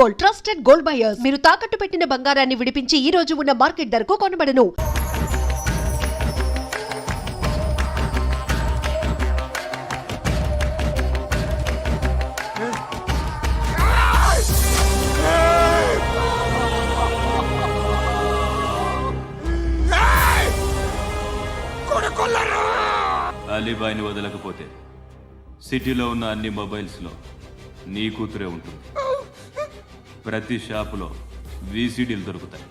Gold, trusted gold buyers. మీరు తాకట్టు పెట్టిన బంగారాన్ని విడిపించి ఈ రోజు ఉన్న మార్కెట్ ధరకు కొనబడను. అలీబాయిని వదలకపోతే సిటీలో ఉన్న అన్ని మొబైల్స్లో నీ కూతురే ఉంటుంది. ప్రతి షాపులో వీసీడీలు దొరుకుతాయి.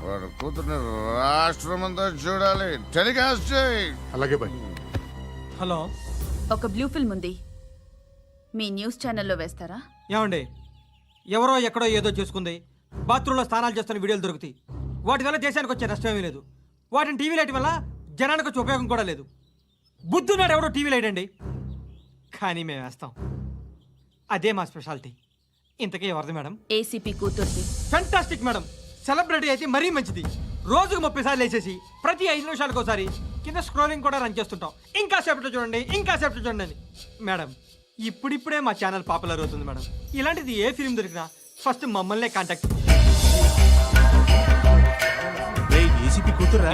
వాడు కూతుర్ని రాష్ట్రమంతా చూడాలి. టెలికాస్ట్ చేయి. అలాగే బాయ్. హలో, ఒక బ్లూ ఫిల్మ్ ఉంది, మీ న్యూస్ ఛానల్లో వేస్తారా? ఏమండి, ఎవరో ఎక్కడో ఏదో చేసుకుంది, బాత్రూంలో స్నానాలు చేస్తున్న వీడియోలు దొరుకుతాయి. వాటి వల్ల దేశానికి వచ్చే నష్టమేమీ లేదు. వాటిని టీవీ లైట్ వల్ల జనానికి వచ్చే ఉపయోగం కూడా లేదు. బుద్ధున్నాడు ఎవడో టీవీ లైట్ అండి, కానీ మేము వేస్తాం. అదే మా స్పెషాలిటీ. ఇంతకీ ఎవరిది మేడం? ఏసీపీ కూతుర్ది. Fantastic madam. సెలబ్రిటీ అయితే మరీ మంచిది. రోజుకు 30 సార్లు వేసేసి ప్రతి 5 నిమిషాలకు ఒకసారి కింద స్క్రోలింగ్ కూడా రన్ చేస్తుంటాం. ఇంకా సేపట్లో చూడండి, ఇంకా సేపట్లో చూడండి అని. మేడం, ఇప్పుడిప్పుడే మా ఛానల్ పాపులర్ అవుతుంది మేడం. ఇలాంటిది ఏ ఫిల్మ్ దొరికినా ఫస్ట్ మమ్మల్నే కాంటాక్ట్. ఏసీపీ కూతురా?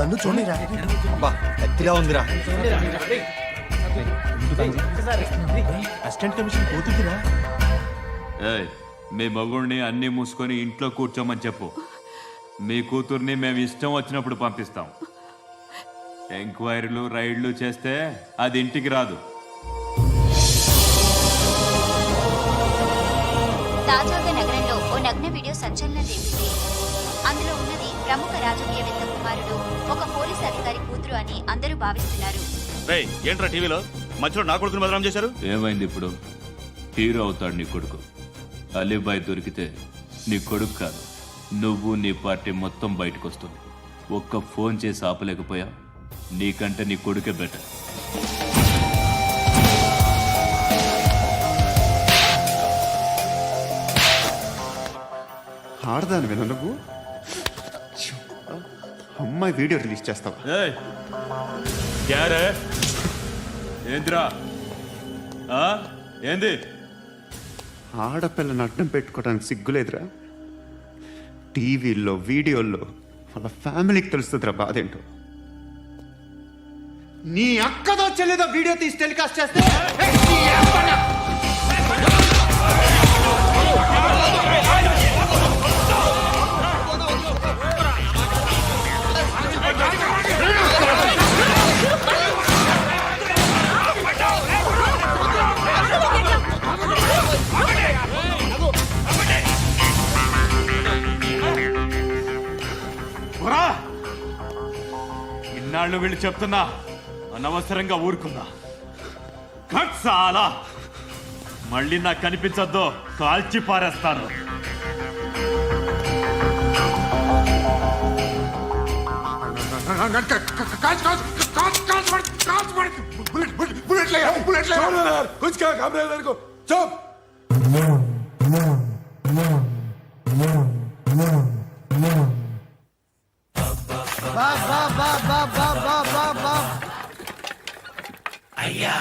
నన్ను చూడరా, ఎత్తిగా ఉందిరా. Assistant commission కూతురురా. మీ మగుడిని అన్నీ మూసుకొని ఇంట్లో కూర్చోమని చెప్పు. మీ కూతుర్ని మేము ఇష్టం వచ్చినప్పుడు పంపిస్తాం. ఎంక్వైరీలు రైడ్లు చేస్తే అది ఇంటికి రాదు. తాజాగా నగరంలో ఓ నగ్న వీడియో సంచలనం రేపింది. అందులో ఉన్నది ప్రముఖ రాజకీయవేత్త కుమారుడు, ఒక పోలీస్ అధికారి కూతురు అని అందరూ భావిస్తున్నారు. ఏంట్రా టీవీలో మధ్యలో నా కొడుకుని బదనాం చేశారు? ఏమైంది ఇప్పుడు? హీరో అవుతాడు నీ కొడుకు. అలీబాయ్ దొరికితే నీ కొడుకు కాదు, నువ్వు నీ పార్టీ మొత్తం బయటకు వస్తుంది. ఒక్క ఫోన్ చేసి ఆపలేకపోయా? నీకంటే నీ కొడుకే బెటర్. ఆడదాని విన నువ్వు అమ్మాయి వీడియో రిలీజ్ చేస్తావా? ఏంద్రా ఏంది? ఆడపిల్లని అడ్డం పెట్టుకోవడానికి సిగ్గులేదురా? టీవీల్లో వీడియోల్లో వాళ్ళ ఫ్యామిలీకి తెలుస్తుందిరా బాధేంటో. నీ అక్కదో చెల్లిదో వీడియో తీసి టెలికాస్ట్ చేస్తే ఇన్నాళ్ళు వీళ్ళు చెప్తున్నా అనవసరంగా ఊరుకుందా. చాలా మళ్ళీ నాకు కనిపించొద్దు, కాల్చి పారేస్తాను. అయ్యా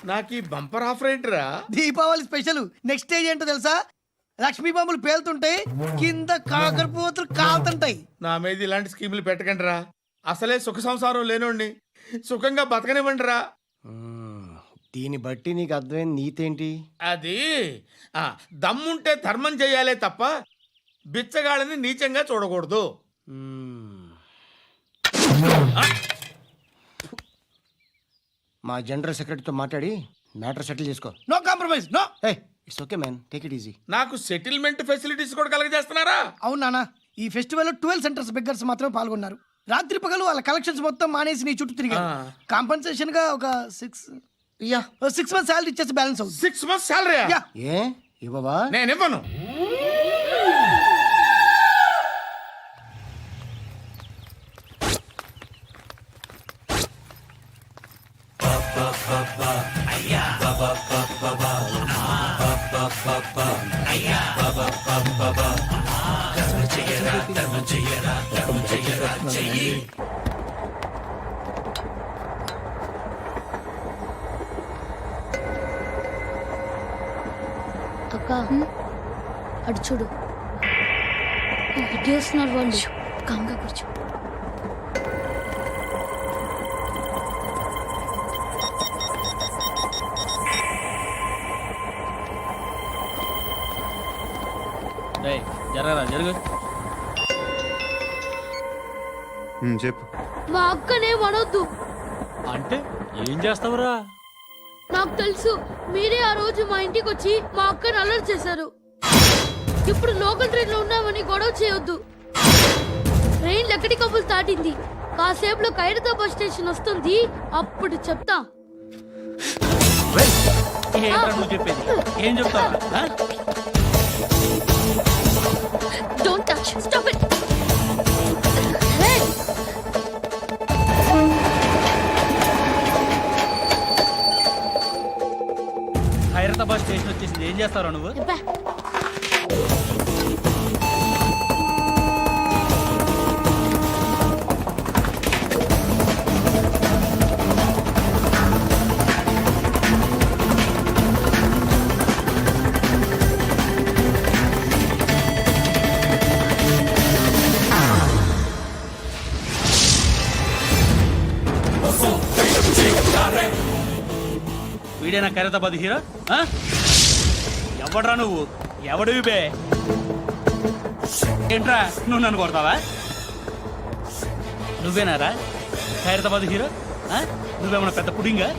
నాకు ఈ బంపర్ ఆఫర్ ఏంటిరా? దీపావళి స్పెషల్. నెక్స్ట్ స్టేజ్ ఏంటో తెలుసా? లక్ష్మీ బాంబులు పేలుతుంటాయి, కింద కాకరపువ్వతులు కాలుతుంటాయి. నా మీద ఇలాంటి స్కీములు పెట్టకండి రా. అసలే సుఖ సంసారం లేనోడిని సుఖంగా బతకనివ్వండి రా. దీన్ని బట్టి నీకు అర్థమైన నీతేంటి? అది దమ్ముంటే ధర్మం చెయ్యాలే తప్ప బిచ్చగాళ్ళని నీచంగా చూడకూడదు. మా జనరల్ సెక్రటరీతో మాట్లాడి మ్యాటర్ సెటిల్ చేసుకో. No compromise, no. It's okay man, take it easy. నాకు సెటిల్మెంట్ ఫెసిలిటీస్ కూడా కలగజేస్తున్నారా? అవును నాన్న, ఈ ఫెస్టివల్ లో 12 సెంటర్స్ బెగ్గర్స్ మాత్రమే పాల్గొన్నారు. రాత్రి పగలు వాళ్ళ కలెక్షన్స్ మొత్తం మానేసి నీ చుట్టూ తిరిగారు. కాంపన్సేషన్ గా ఒక 6 మంత్స్ సాలరీ ఇచ్చేసి బ్యాలెన్స్ అవుతుంది. 6 months salary ఏ ఇవ్వవా? నేను ఇవ్వను. అక్క అటు చూడు, ఇటు వస్తున్నారు వాళ్ళు. కాంగా కూర్చో. జరుగు. చెప్పు. మా అక్కనే వడొద్దు. అంటే ఏం చేస్తావురా? నాకు తెలుసు, మీరే ఆ రోజు మా ఇంటికి వచ్చి మా అక్కని అలర్ట్ చేశారు. ఇప్పుడు లోకల్ ట్రైన్ లో ఉన్నామని గొడవ చేయొద్దు. ట్రైన్ లక్కడి కబుల్ దాటింది. కాసేపులో ఖైరతాబాద్ బస్ స్టేషన్ వస్తుంది, అప్పుడు చెప్తా. చెప్పేది ఏం చెప్తావు? Don't touch. Stop it. Khairatabad station వచ్చేసింది, ఏం చేస్తారా నువ్వు? వీడేనా ఖైరతాబాద్ హీరో? ఎవడ్రా నువ్వు? ఎవడివి బే? ఏంట్రా నువ్వు నన్ను కొడతావా? నువ్వేనారా ఖైరతాబాద్ హీరో? నువ్వేమన్నా పెద్ద పుడింగా?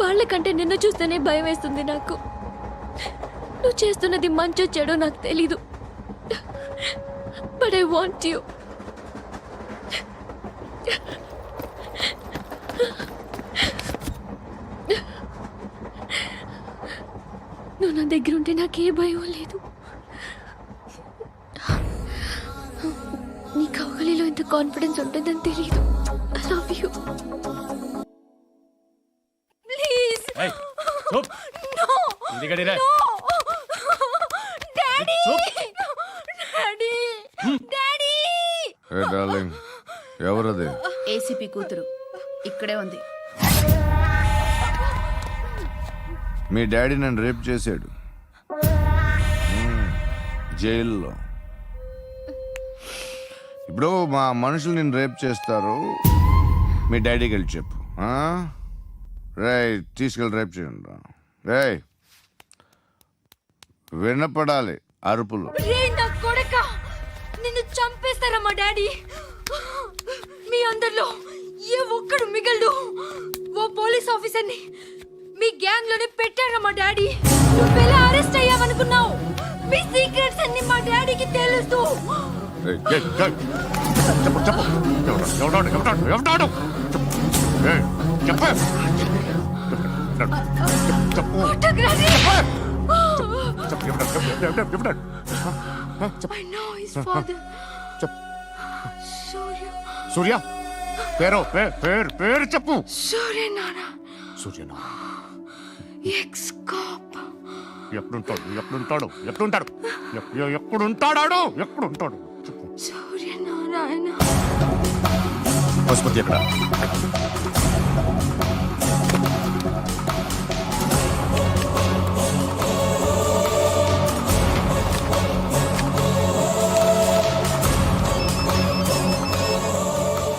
వాళ్ళకంటే నిన్ను చూస్తేనే భయం వేస్తుంది నాకు. నువ్వు చేస్తున్నది మంచో చెడో నాకు తెలీదు, బట్ ఐ వాంట్ యు. నువ్వు నా దగ్గర ఉంటే నాకే భయం లేదు. నీ కౌగలిలో ఇంత కాన్ఫిడెన్స్ ఉంటుందని తెలీదు. I love you. ఎవరది? ఏసీపీ కూతురు ఇక్కడే ఉంది. మీ డాడీ నన్ను రేప్ చేశాడు జైల్లో. ఇప్పుడు మా మనుషులు నేను రేప్ చేస్తారు, మీ డాడీకి వెళ్ళి చెప్పు. రేయ్ తీసుకెళ్ళి రేప్ చేయండి. రేయ్ వినపడాలి అరుపులు. నిన్ను చంపేస్తారా మా డాడీ? మీ అందరిలో ఏ ఒక్కడు మిగలడు. ఓ పోలీస్ ఆఫీసర్ని మీ గ్యాంగ్ లోనే పెట్టారా మా డాడీ. నువ్వెలా అరెస్ట్ అయ్యావనుకున్నావు? మీ సీక్రెట్స్ అన్ని మా డాడీకి తెలుసు. I know his father. Surya. సూర్య పేరు చెప్పు. Surya Nana. సూర్యనా Ex-cop. ఎప్పుడుంటాడు చెప్పు. Surya Narayana. పశుపతి ఎక్కడ?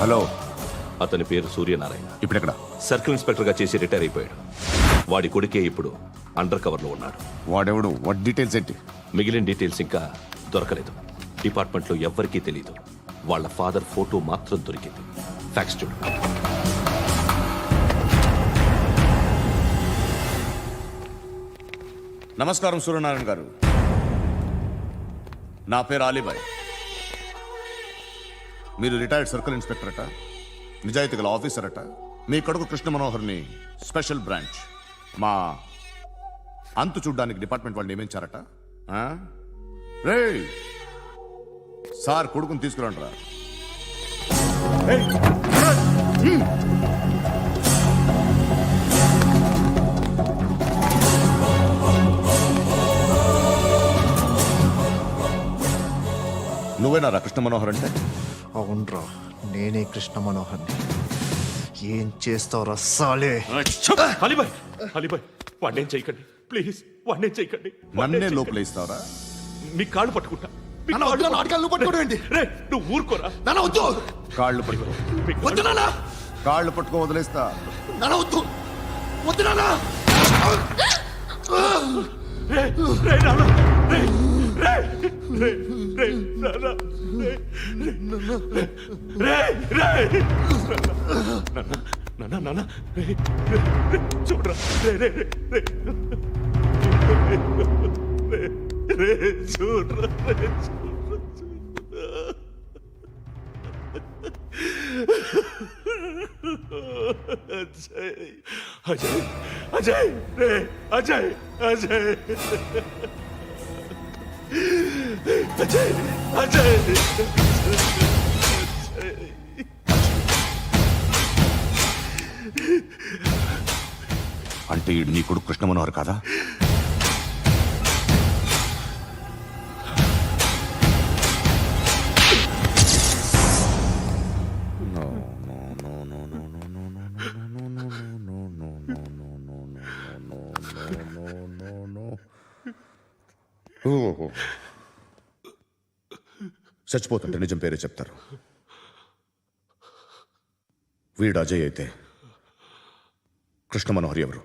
హలో, అతని పేరు సూర్యనారాయణ. ఇప్పుడెక్కడ? సర్కిల్ ఇన్స్పెక్టర్ గా చేసి రిటైర్ అయిపోయాడు. వాడి కొడుకే ఇప్పుడు అండర్ కవర్ లో ఉన్నాడు. వాడెవడు? వాట్ డీటెయిల్స్ ఏంటి? మిగిలిన డీటెయిల్స్ ఇంకా దొరకలేదు. డిపార్ట్మెంట్ లో ఎవ్వరికీ తెలియదు. వాళ్ళ ఫాదర్ ఫోటో మాత్రం దొరికింది. ఫ్యాక్స్ చూడు. నమస్కారం సూర్యనారాయణ గారు. నా పేరు అలీబాయ్. మీరు రిటైర్డ్ సర్కిల్ ఇన్స్పెక్టర్ అట, నిజాయితీ గల ఆఫీసర్ అట. మీ కొడుకు కృష్ణ మనోహర్ని స్పెషల్ బ్రాంచ్ మా అంతు చూడ్డానికి డిపార్ట్మెంట్ వాళ్ళు నియమించారట. రే సార్, కొడుకుని తీసుకురండిరా. నువ్వేనా కృష్ణ మనోహర్ అంటే? అవునరా, నేనే కృష్ణ మనోహర్ని. ఏం చేస్తావురా సాలే? అలీబాయ్, అలీబాయ్, వాడినేం చేయకండి ప్లీజ్, వాడినేం చేయకండి. నన్నే లోపల ఇస్తావరా? మీ కాళ్ళు పట్టుకుంటా. నువ్వు ఊరుకోరా. కాళ్ళు పట్టుకో. కాళ్ళు పట్టుకో వదిలేస్తా. చూడరా, చూడరా. అజయ్, అజయ్, అజయ్, రే అజయ్, అజయ్, అజయ్, అజయ్. అంటే నీ కొడుకు కృష్ణ మనోహర్ కాదా? చచ్చిపోతుంటే నిజం పేరే చెప్తారు. వీడు అజయ్ అయితే కృష్ణ మనోహర్ ఎవరు?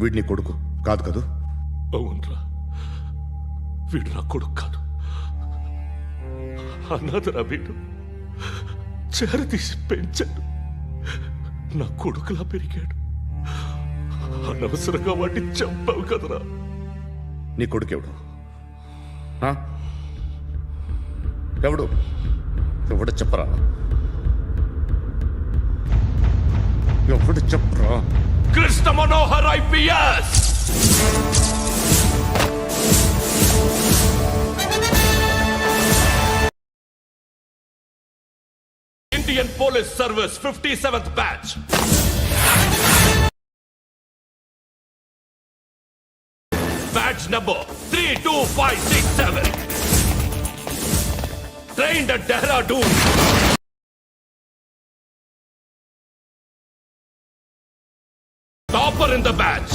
వీడిని కొడుకు కాదు కదూ? అవునరా, వీడు నా కొడుకు కాదు. అన్నదరా వీడు. చేరతీసి పెంచాడు. నా కొడుకులా పెరిగాడు. అనవసరంగా వాటిని చంపావు కదరా. నీ కొడుకు ఎవడు? ఎవడు ఎవడు చెప్పరా? ఎవడు చెప్పరా? Krishna Manohar IPS. Indian Police Service 57th batch. Batch number 32567. Trained at Dehradun. Topper in the batch.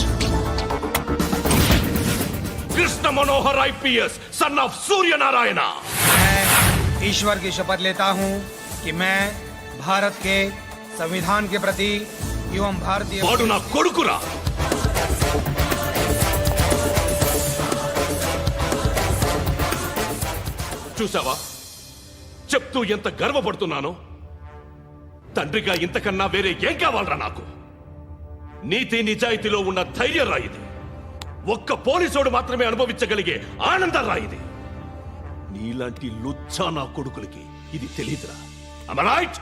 Krishna Manohar IPS, son of Surya Narayana. मैं ईश्वर की शपथ लेता हूँ कि मैं भारत के संविधान के प्रति एवं भारतीय వాడు నా కొడుకురా. చూసావా, చెప్తూ ఎంత గర్వపడుతున్నానో, తండ్రిగా ఇంతకన్నా వేరే ఏం కావాలరా నాకు? నీతి నిజాయితీలో ఉన్న ధైర్యం రాయిది. ఒక్క పోలీసోడు మాత్రమే అనుభవించగలిగే ఆనందం రాయిది. నీలాంటి లుచ్చా నా కొడుకులకి ఇది తెలియదురా. Am I right?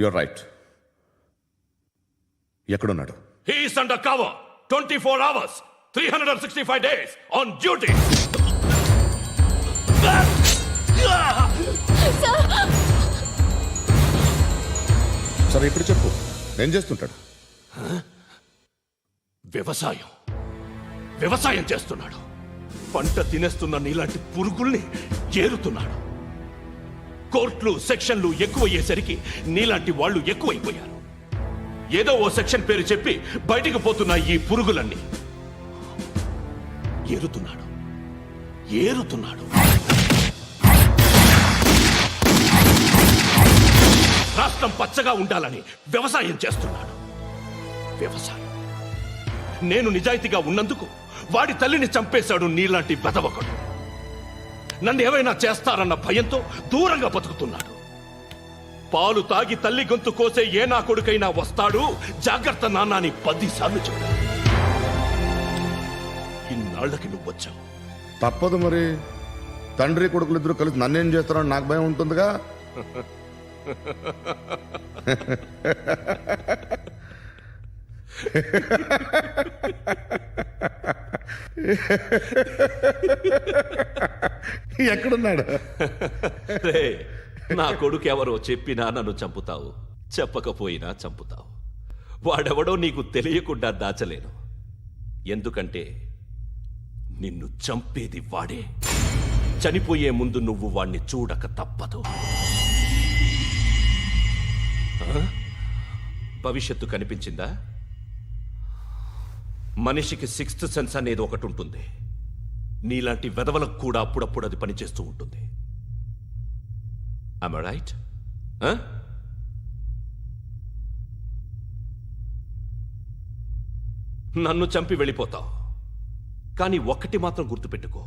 You're right. ఎక్కడున్నాడు? He is under cover 24 hours 365 days on duty. సరే ఇప్పుడు చెప్పు, ఏం చేస్తుంటాడు? వ్యవసాయం చేస్తున్నాడు. పంట తినేస్తున్న నీలాంటి పురుగుల్ని ఏరుతున్నాడు. కోర్టులు సెక్షన్లు ఎక్కువయ్యేసరికి నీలాంటి వాళ్ళు ఎక్కువైపోయారు. ఏదో ఓ సెక్షన్ పేరు చెప్పి బయటికి పోతున్న ఈ పురుగులన్నీ ఏరుతున్నాడు. రాష్ట్రం పచ్చగా ఉండాలని వ్యవసాయం చేస్తున్నాడు. నేను నిజాయితీగా ఉన్నందుకు వాడి తల్లిని చంపేశాడు నీలాంటి వెధవకుడు. నన్ను ఏమైనా చేస్తారన్న భయంతో దూరంగా బతుకుతున్నాడు. పాలు తాగి తల్లి గొంతు కోసే ఏ నా కొడుకైనా వస్తాడు, జాగ్రత్త నాన్న అని 10 సార్లు చెప్పాడు. ఇన్నాళ్లకి నువ్వు వచ్చావు. తప్పదు మరి. తండ్రి కొడుకులు ఇద్దరు కలిసి నన్నేం చేస్తారని నాకు భయం ఉంటుందిగా. ఎక్కడున్నాడు? రే, నా కొడుకు ఎవరో చెప్పినా నన్ను చంపుతావు, చెప్పకపోయినా చంపుతావు. వాడెవడో నీకు తెలియకుండా దాచలేను. ఎందుకంటే నిన్ను చంపేది వాడే. చనిపోయే ముందు నువ్వు వాణ్ణి చూడక తప్పదు. భవిష్యత్తు కనిపించిందా? మనిషికి 6th సెన్స్ అనేది ఒకటి ఉంటుంది. నీలాంటి వెధవలకు కూడా అప్పుడప్పుడు అది పనిచేస్తూ ఉంటుంది. Am I right? నన్ను చంపి వెళ్ళిపోతావు. కానీ ఒక్కటి మాత్రం గుర్తుపెట్టుకో,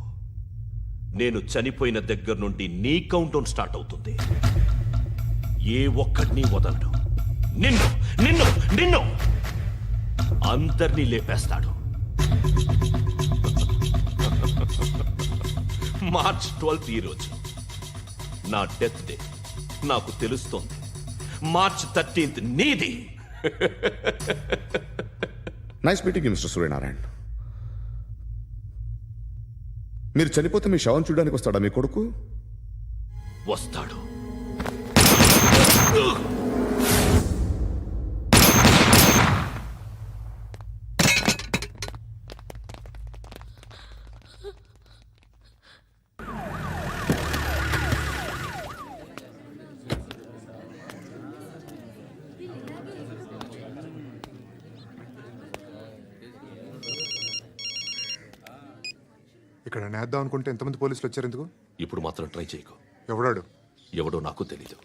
నేను చనిపోయిన దగ్గర నుండి నీ కౌంటౌన్ స్టార్ట్ అవుతుంది. ఏ ఒక్కడిని వదలడు. నిన్ను అందరినీ లేపేస్తాడు. మార్చ్ 12th ఈ రోజు నా డెత్ డే. నాకు తెలుస్తోంది. మార్చ్ 13th నీది. Nice meeting you mister Suryanarayan. మీరు చనిపోతే మీ శవం చూడడానికి వస్తాడా మీ కొడుకు? వస్తాడు. ఇక్కడ నేద్దాం అనుకుంటే ఎంతమంది పోలీసులు వచ్చారు ఎందుకు? ఇప్పుడు మాత్రం ట్రై చేయకు. ఎవడో నాకు తెలీదు.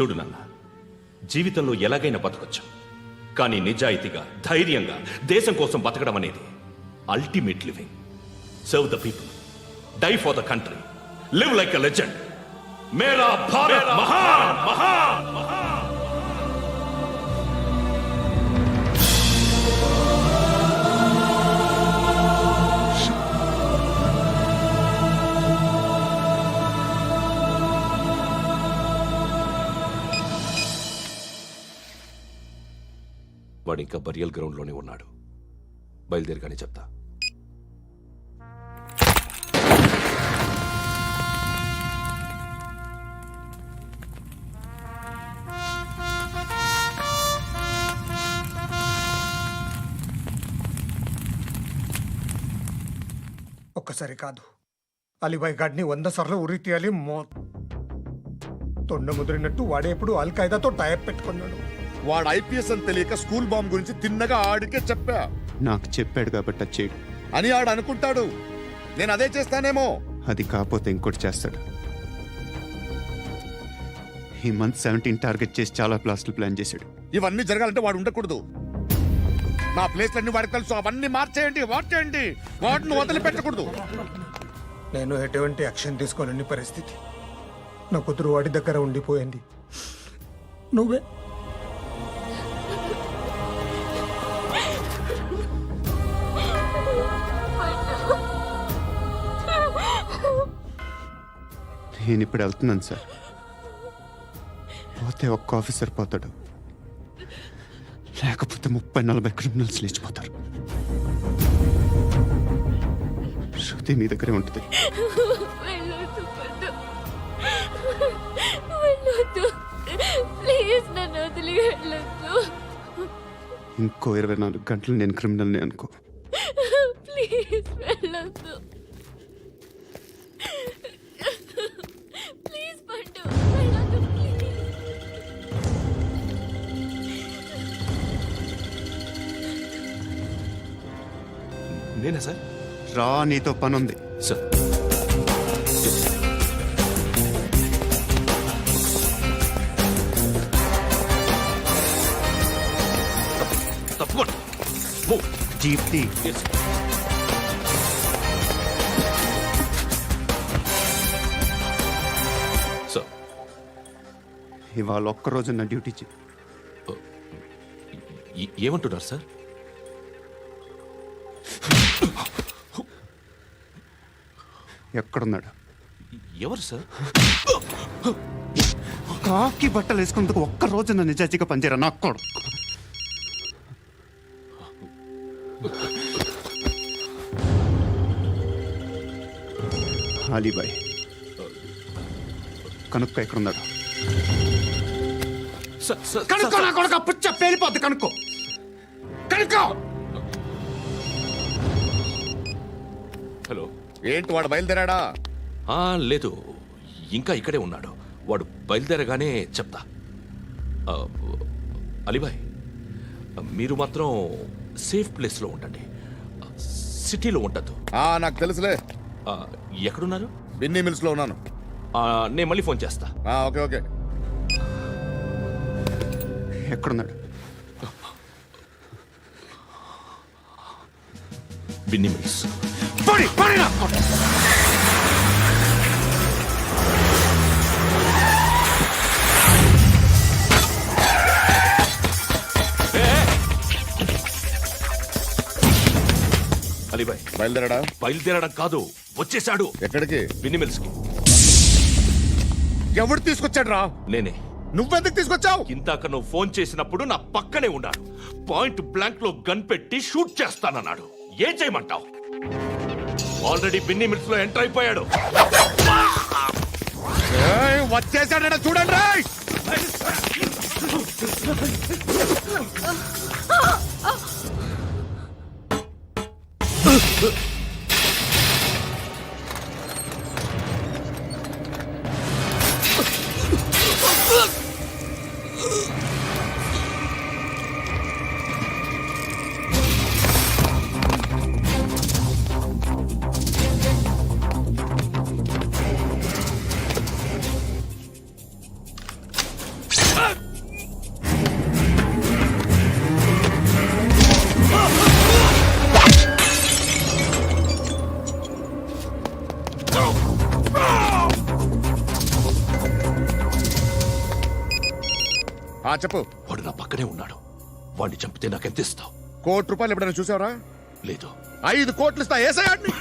చూడు నాన్న, జీవితంలో ఎలాగైనా బతకొచ్చు, కానీ నిజాయితీగా ధైర్యంగా దేశం కోసం బతకడం అనేది ultimate living. Serve the people, die for the country, live like a legend. మేరా భారత్ మహాన్ మహాన్ మహాన్. వాడు ఇంకా బరియల్ గ్రౌండ్లోనే ఉన్నాడు. బయలుదేరిగానే చెప్తా. ఒక్కసారి కాదు, అలీబాయ్ గాడిని 100 సార్లు ఉరి తీయాలి. తొండ ముదిరినట్టు వాడే ఎప్పుడు అల్ ఖైదాతో టైప్ పెట్టుకున్నాడు. వాడు ఐపీఎస్ అని తెలియక స్కూల్ బాంబ్ గురించి తిన్నగా ఆడికే చెప్పా నాకు చెప్పాడు కాబట్టి అది చేయడు. అని ఆడు అనుకుంటాడు. నేను అదే చేస్తానేమో. అది కాకపోతే ఇంకోటి చేస్తాడు. ఈ మంత్ 17 టార్గెట్ చేసి చాలా ప్లాస్టులు ప్లాన్ చేశాడు. ఇవన్నీ జరగాలంటే వాడు ఉండకూడదు. నా ప్లేస్లన్నీ వాడికి తెలుసు. అవన్నీ మార్చేయండి, మార్చేయండి. వాటిని వదిలిపెట్టకూడదు. నేను ఎటువంటి యాక్షన్ తీసుకోలేని పరిస్థితి. నా కూతురు వాడి దగ్గర ఉండిపోయింది. నువ్వే నేను ఇప్పుడు వెళ్తున్నాను సార్. పోతే ఒక్క ఆఫీసర్ పోతాడు, లేకపోతే 30-40 క్రిమినల్స్ లేచిపోతారు. శృతి మీ దగ్గరే ఉంటుంది. వెళ్ళొద్దు పద్దు. వెళ్ళొద్దు. ప్లీజ్ నన్ను వదిలి వెళ్ళొద్దు. ఇంకో 24 గంటలు నేను క్రిమినల్ని అనుకో. ప్లీజ్ వెళ్ళొద్దు. ప్లీజ్ పట్టు. వెళ్ళొద్దు ప్లీజ్. నేనా సార్? రా, నీతో పని ఉంది. సార్, తప్పకుండా. జీప్తి సార్, ఇవాళ ఒక్కరోజు నా డ్యూటీ చేయి. ఏమంటున్నారు సార్? ఎక్కడున్నాడు? ఎవరు సార్? కాకి బట్టలు వేసుకున్నందుకు ఒక్కరోజు నా నిజాయితీగా పనిచేయరా నా కొడుకు. అలీబాయ్ కనుక్కో, ఎక్కడున్నాడు? కనుక్కో నా కొడుకు. పుచ్చ పేలిపోద్ది. కనుక్కో, కనుక్కో. హలో, ఏంటి వాడు బయలుదేరాడా? లేదు, ఇంకా ఇక్కడే ఉన్నాడు. వాడు బయలుదేరగానే చెప్తా. అలీబాయ్, మీరు మాత్రం సేఫ్ ప్లేస్లో ఉండండి, సిటీలో ఉండద్దు. నాకు తెలుసులే. ఎక్కడున్నారు? బిన్నీ మిల్స్ లో ఉన్నాను. నేను మళ్ళీ ఫోన్ చేస్తా. Okay okay. ఎక్కడున్నాడు? బిన్నీ మిల్స్. అలీబాయ్ బయలుదేరాడా? బయలుదేరడం కాదు, వచ్చేసాడు. ఎక్కడికి? బిన్నీ మిల్స్ కి. ఎవడు తీసుకొచ్చాడు రా? నేనే. నువ్వెందుకు తీసుకొచ్చావు? ఇందాక నువ్వు ఫోన్ చేసినప్పుడు నా పక్కనే ఉన్నాడు. పాయింట్ బ్లాంక్ లో గన్ పెట్టి షూట్ చేస్తానన్నాడు. ఏం చేయమంటావు? ఆల్రెడీ బిన్నీ మిల్స్ లో ఎంటర్ అయిపోయాడు. వచ్చేసాడ చూడండి రా. చెప్పు. వాడు నా పక్కనే ఉన్నాడు. వాడిని చంపితే నాకెంత ఇస్తావు? ₹1 ఎప్పుడైనా చూసావరా? లేదు. 5 కోట్లు ఇస్తా. ఏసయాడిని.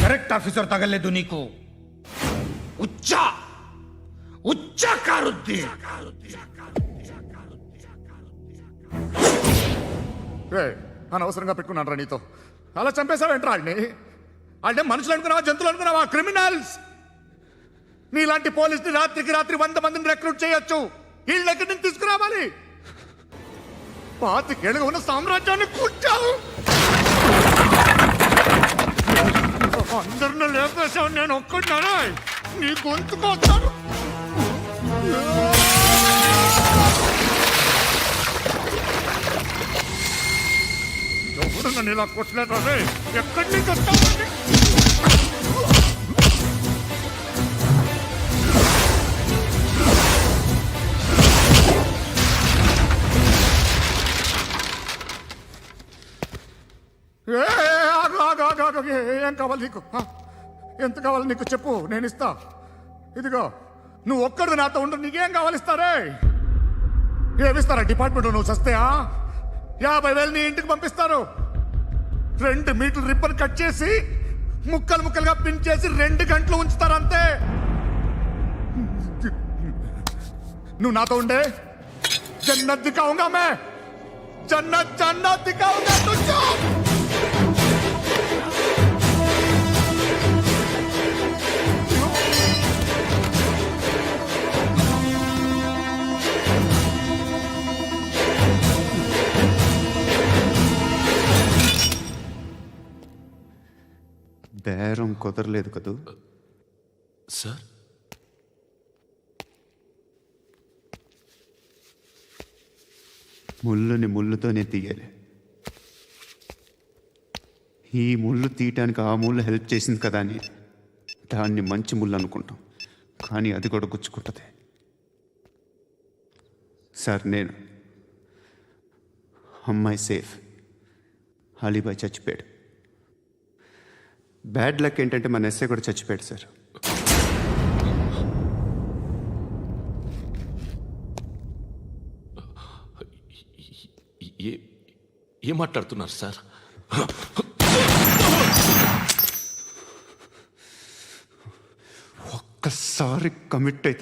కరెక్ట్ ఆఫీసర్ తగలేదు నీకు. ఉచ్చ కారుద్ది. అనవసరంగా పెట్టుకున్నాను రా నీతో. అలా చంపేశావేంట్రా ఆడిని? అంటే మనుషులు అనుకున్నావా, జంతువులు అనుకున్నావా? క్రిమినల్స్. నీలాంటి పోలీసుని రాత్రికి రాత్రి 100 మందిని రిక్రూట్ చేయొచ్చు. వీళ్ళు ఎక్కడి నుంచి తీసుకురావాలి? 25 ఏళ్ళుగా ఉన్న సామ్రాజ్యాన్ని కూర్చావు. అందరిని లేపేశావు, నేను ఒక్కడినా నీ గొంతుకొస్తాను. ఎవరు నన్ను ఇలా కొట్టలేదా? ఎక్కడి నుంచి వస్తావు? ఏం కావాలి నీకు? ఎంత కావాలి నీకు చెప్పు, నేను ఇస్తా. ఇదిగో నువ్వు ఒక్కడు నాతో ఉండు, నీకేం కావాలి ఇస్తారే? ఏమిస్తారా డిపార్ట్మెంట్? నువ్వు చస్తేయా 50,000 నీ ఇంటికి పంపిస్తారు. 2 మీటర్లు రిబ్బన్ కట్ చేసి ముక్కలు ముక్కలుగా పిన్ చేసి 2 గంటలు ఉంచుతారు అంతే. నువ్వు నాతో ఉండే జన్నత్ దిఖాऊंगा मैं, జన్నత్ జన్నత్ దిఖాऊंगा तुझको. బేరం కుదరలేదు కదూ సార్? ముళ్ళుని ముళ్ళుతోనే తీయాలి. ఈ ముళ్ళు తీయటానికి ఆ ముళ్ళు హెల్ప్ చేసింది కదా అని దాన్ని మంచి ముళ్ళు అనుకుంటాం, కానీ అది కూడా గుచ్చుకుంటుంది. సార్, నేను అమ్మాయి సేఫ్, అలీబాయ్ చచ్చిపోయాడు. బ్యాడ్ లక్ ఏంటంటే మన ఎస్ఐ కూడా చచ్చిపోయాడు సార్. ఏం మాట్లాడుతున్నారు సార్? ఒక్కసారి కమిట్ అయితే